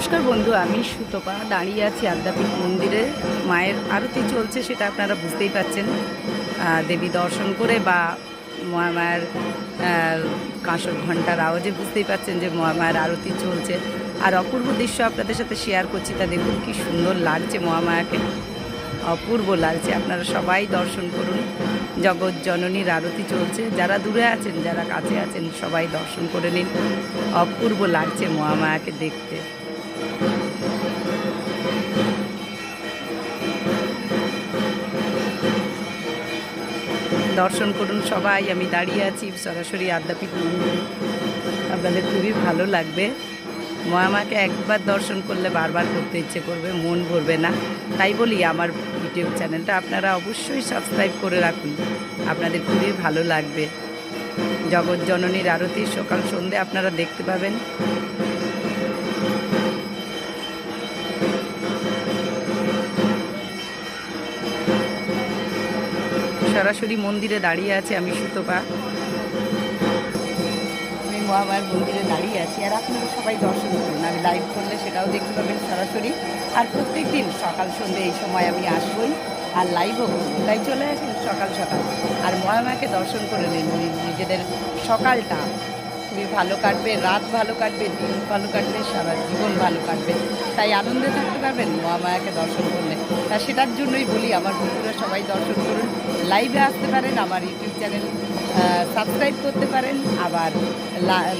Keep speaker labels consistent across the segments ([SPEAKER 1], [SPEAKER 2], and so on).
[SPEAKER 1] নমস্কার বন্ধু, আমি সুতপা দাঁড়িয়ে আছি আদ্যাপীঠ মন্দিরে। মায়ের আরতি চলছে, সেটা আপনারা বুঝতেই পাচ্ছেন। দেবী দর্শন করে বা মহামায়ার কাঁসর ঘণ্টার আওয়াজে বুঝতেই পাচ্ছেন যে মহামায়ার আরতি চলছে। আর অপূর্ব দৃশ্য আপনাদের সাথে শেয়ার করছি, তা দেখুন কি সুন্দর লাগছে মহামায়াকে, অপূর্ব লাগছে। আপনারা সবাই দর্শন করুন। জগৎ জননীর আরতি চলছে, যারা দূরে আছেন যারা কাছে আছেন সবাই দর্শন করে নিন। অপূর্ব লাগছে মহামায়াকে দেখতে। দর্শন করুন সবাই। আমি দাঁড়িয়ে আছি সরাসরি আদ্যাপীঠ মন্দিরে, আপনাদের খুবই ভালো লাগবে। মহামায়াকে একবার দর্শন করলে বারবার করতে ইচ্ছে করবে, মন ভরবে না। তাই বলি আমার ইউটিউব চ্যানেলটা আপনারা অবশ্যই সাবস্ক্রাইব করে রাখুন, আপনাদের খুবই ভালো লাগবে। জগৎ জননীর আরতি সকাল সন্ধে আপনারা দেখতে পাবেন। সরাসরি মন্দিরে দাঁড়িয়ে আছে আমি সুতপা, আমি মহামায়ার মন্দিরে দাঁড়িয়ে আছি। আর আপনারা সবাই দর্শন করুন, আমি লাইভ করলে সেটাও দেখতে পাবেন সরাসরি। আর প্রত্যেক দিন সকাল সন্ধে এই সময় আমি আসবই, আর লাইভও করবো। তাই চলে আসেন সকাল সকাল, আর মহামায়াকে দর্শন করে নিন। নিজেদের সকালটা খুবই ভালো কাটবে, রাত ভালো কাটবে, দিন ভালো কাটবে, সারা জীবন ভালো কাটবে। তাই আনন্দে থাকতে পারবেন মহামায়াকে দর্শন করলে। তা সেটার জন্যই বলি আমার বন্ধুরা সবাই দর্শন করুন, লাইভে আসতে পারেন, আমার ইউটিউব চ্যানেল সাবস্ক্রাইব করতে পারেন, আবার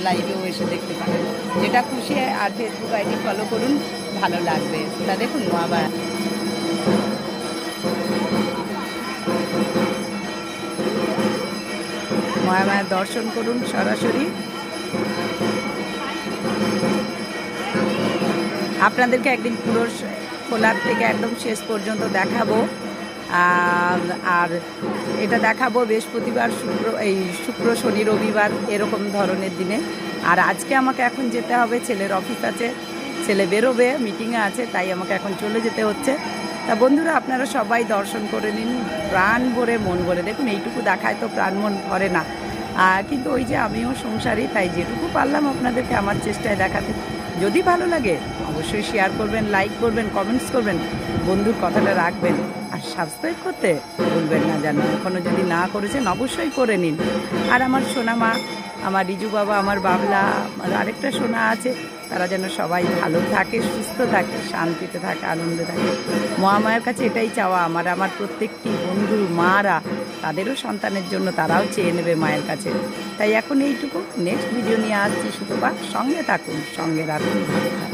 [SPEAKER 1] লাইভেও এসে দেখতে পারেন, যেটা খুশি। আর ফেসবুক আইডি ফলো করুন, ভালো লাগবে। তা দেখুন মহামায়া মহামায়ার দর্শন করুন সরাসরি। আপনাদেরকে একদিন পুরো খোলার থেকে একদম শেষ পর্যন্ত দেখাবো। আর এটা দেখাবো বৃহস্পতিবার, শুক্র শনি রবিবার এরকম ধরনের দিনে। আর আজকে আমাকে এখন যেতে হবে, ছেলের অফিস আছে, ছেলে বেরোবে, মিটিংয়ে আছে, তাই আমাকে এখন চলে যেতে হচ্ছে। তা বন্ধুরা আপনারা সবাই দর্শন করে নিন প্রাণ ভরে, মন ভরে। দেখুন এইটুকু দেখায় তো প্রাণ মন ভরে না, কিন্তু ওই যে আমিও সংসারী, তাই যেটুকু পারলাম আপনাদেরকে আমার চেষ্টায় দেখাতে। যদি ভালো লাগে অবশ্যই শেয়ার করবেন, লাইক করবেন, কমেন্টস করবেন, বন্ধুর কথাটা রাখবেন। আর সাবস্ক্রাইব করতে ভুলবেন না যেন, এখনও যদি না করেছেন অবশ্যই করে নিন। আর আমার সোনা মা, আমার রিজু বাবা, আমার বাবলা, আমার আরেকটা সোনা আছে, তারা যেন সবাই ভালো থাকে, সুস্থ থাকে, শান্তিতে থাকে, আনন্দে থাকে। মহামায়ার কাছে এটাই চাওয়া আমার। আমার প্রত্যেকটি বন্ধু মারা তাদেরও সন্তানের জন্য তারাও চেয়ে নেবে মায়ের কাছে। তাই এখন এইটুকু, নেক্সট ভিডিও নিয়ে আসছি সুতপা, সঙ্গে থাকুন, সঙ্গে রাখুন, ভালো থাকুন।